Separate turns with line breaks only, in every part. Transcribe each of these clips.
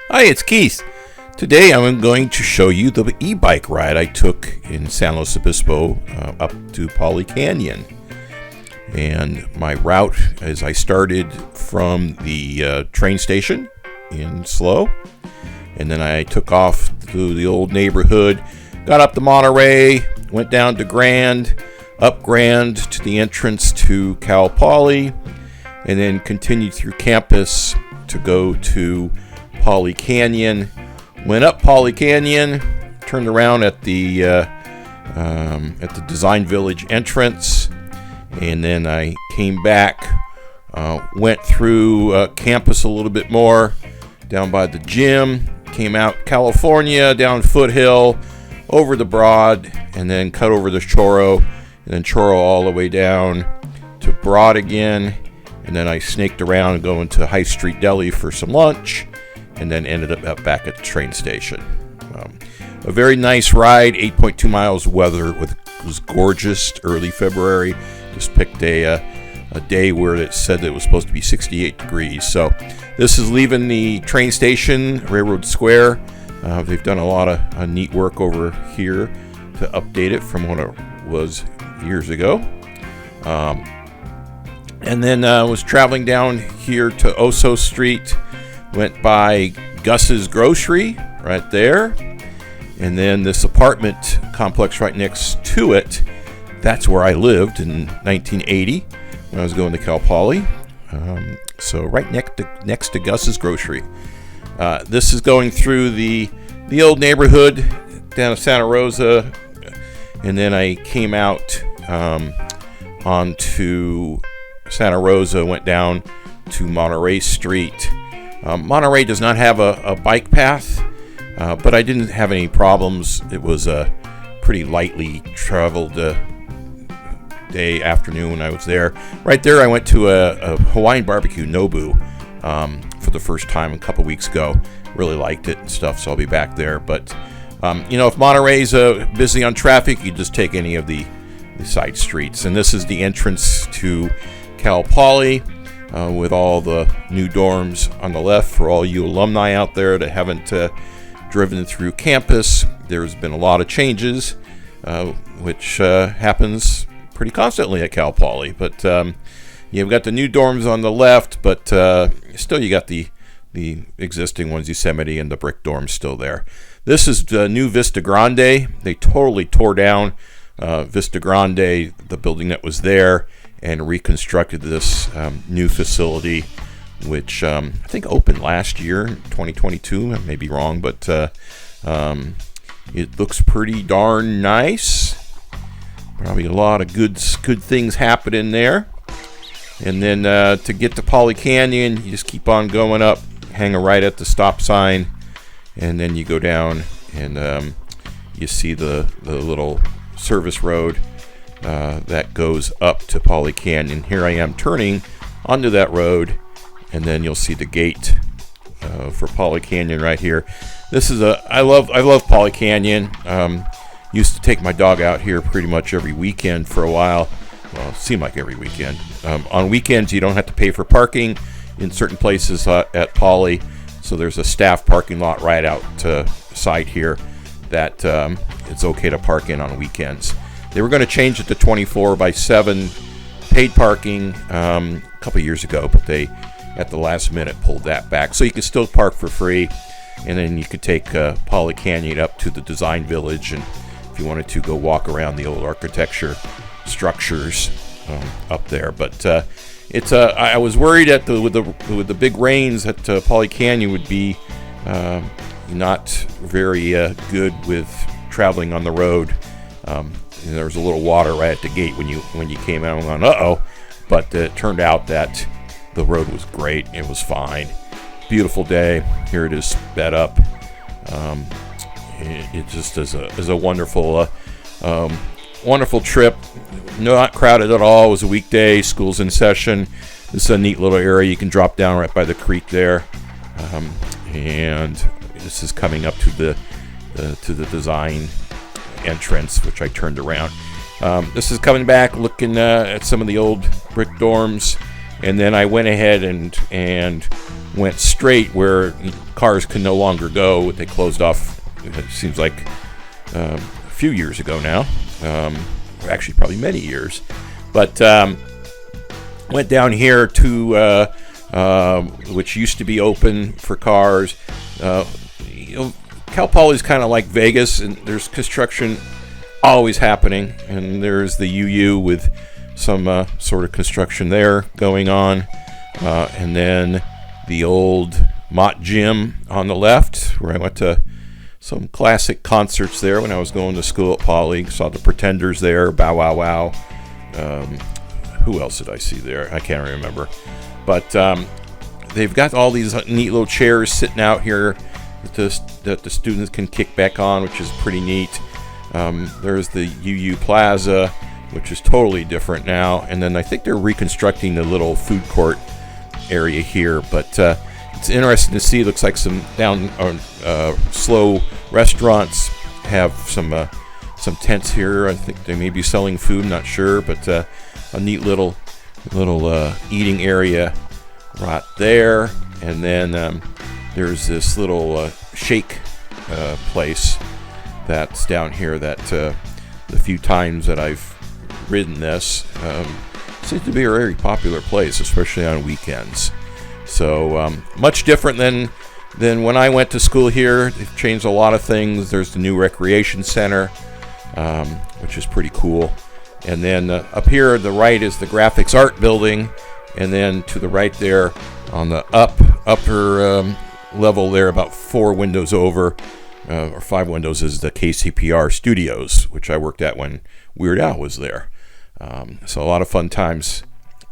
Hi, it's Keith. Today I'm going to show you the e-bike ride I took in San Luis Obispo up to Poiy Canyon. And my route is I started from the train station in SLO, and then I took off through the old neighborhood, got up to Monterey, went down to Grand, up Grand to the entrance to Cal Poiy, and then continued through campus to go to Poiy Canyon. Went up Poiy Canyon, turned around at the Design Village entrance, and then I came back, went through campus a little bit more, down by the gym, came out California, down Foothill, over the Broad, and then cut over the Chorro, and then Chorro all the way down to Broad again, and then I snaked around going to High Street Deli for some lunch, and then ended up back at the train station. A very nice ride, 8.2 miles. Weather was gorgeous, early February. Just picked a day where it said that it was supposed to be 68 degrees. So this is leaving the train station, Railroad Square. They've done a lot of neat work over here to update it from what it was years ago. And then was traveling down here to Oso Street. Went by Gus's Grocery right there, and then this apartment complex right next to it. That's where I lived in 1980 when I was going to Cal Poiy. So right next to Gus's Grocery. This is going through the old neighborhood down to Santa Rosa, and then I came out onto Santa Rosa, went down to Monterey Street. Monterey does not have a bike path, but I didn't have any problems. It was a pretty lightly traveled afternoon when I was there. Right there, I went to a Hawaiian barbecue, Nobu, for the first time a couple weeks ago. Really liked it and stuff, so I'll be back there. But, if Monterey's busy on traffic, you just take any of the side streets. And this is the entrance to Cal Poiy. With all the new dorms on the left for all you alumni out there that haven't driven through campus. There's been a lot of changes, which happens pretty constantly at Cal Poiy. But you've got the new dorms on the left, but still you got the existing ones, Yosemite and the brick dorms still there. This is the new Vista Grande. They totally tore down Vista Grande, the building that was there, and reconstructed this new facility, which I think opened last year, 2022. I may be wrong, but it looks pretty darn nice. Probably a lot of good things happening there. And then to get to Poiy Canyon, you just keep on going up, hang a right at the stop sign, and then you go down and you see the little service road that goes up to Poiy Canyon. Here I am turning onto that road, and then you'll see the gate for Poiy Canyon right here. This is I love Poiy Canyon. Used to take my dog out here pretty much every weekend for a while. Well, it seemed like every weekend. On weekends, you don't have to pay for parking in certain places at Poiy. So there's a staff parking lot right out to side here that it's okay to park in on weekends. They were going to change it to 24/7 paid parking a couple years ago, but they, at the last minute, pulled that back. So you can still park for free, and then you could take Poiy Canyon up to the Design Village, and if you wanted to, go walk around the old architecture structures up there. But it's I was worried that with the big rains that Poiy Canyon would be not very good with traveling on the road. There was a little water right at the gate when you came out. I'm going, uh-oh. But it turned out that the road was great. It was fine. Beautiful day. Here it is sped up. It just is a wonderful wonderful trip. Not crowded at all. It was a weekday. School's in session. This is a neat little area. You can drop down right by the creek there. And this is coming up to the design entrance, which I turned around. This is coming back, looking at some of the old brick dorms, and then I went ahead and went straight where cars could no longer go. They closed off, it seems like a few years ago now, actually probably many years, but went down here to which used to be open for cars. Cal Poiy is kind of like Vegas, and there's construction always happening, and there's the UU with some sort of construction there going on, and then the old Mott Gym on the left, where I went to some classic concerts there when I was going to school at Poly. Saw the Pretenders there, Bow Wow Wow. Who else did I see there? I can't remember. But they've got all these neat little chairs sitting out here that the students can kick back on, which is pretty neat. There's the UU Plaza, which is totally different now. And then I think they're reconstructing the little food court area here. But it's interesting to see. It looks like some down SLO restaurants have some tents here. I think they may be selling food, I'm not sure. But a neat little eating area right there. And then there's this little shake place that's down here that the few times that I've ridden this seems to be a very popular place, especially on weekends. So much different than when I went to school here. They've changed a lot of things. There's the new recreation center, which is pretty cool. And then up here, the right is the graphics art building, and then to the right there, on the upper level there, about 4 windows over, or 5 windows, is the KCPR studios, which I worked at when Weird Al was there. So a lot of fun times,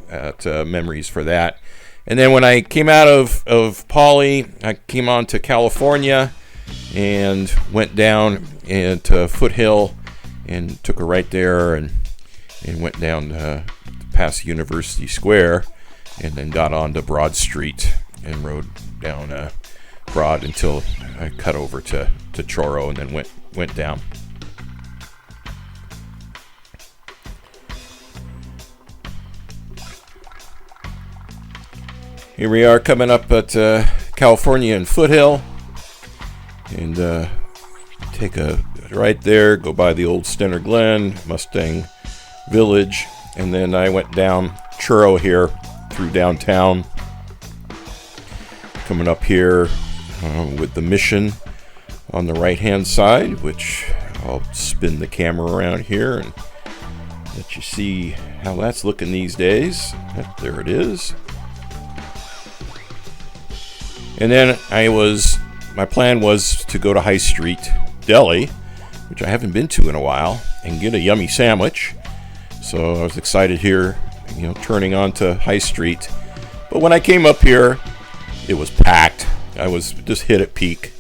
memories for that. And then when I came out of Poly, I came on to California and went down into Foothill and took a right there and went down past University Square, and then got onto Broad Street and rode down Broad until I cut over to Choro, and then went down. Here we are coming up at California and Foothill, and take a right there, go by the old Stenner Glen, Mustang Village, and then I went down Churro here through downtown, coming up here with the Mission on the right hand side, which I'll spin the camera around here and let you see how that's looking these days. There it is. And then my plan was to go to High Street Deli, which I haven't been to in a while, and get a yummy sandwich. So I was excited here, turning onto High Street. But when I came up here, it was packed. I was just hit at peak.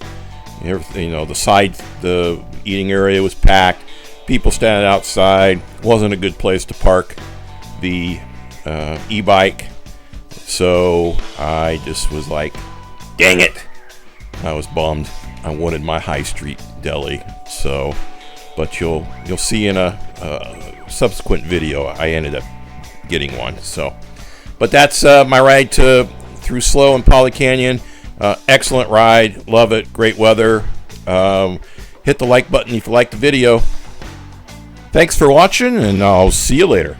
Everything, the eating area was packed. People standing outside. Wasn't a good place to park the e-bike. So I just was like, dang it. I was bummed. I wanted my High Street Deli. So, but you'll see in a subsequent video, I ended up getting one. So, but that's my ride through SLO and Poly Canyon. Excellent ride, love it, great weather. Hit the like button if you like the video. Thanks for watching, and I'll see you later.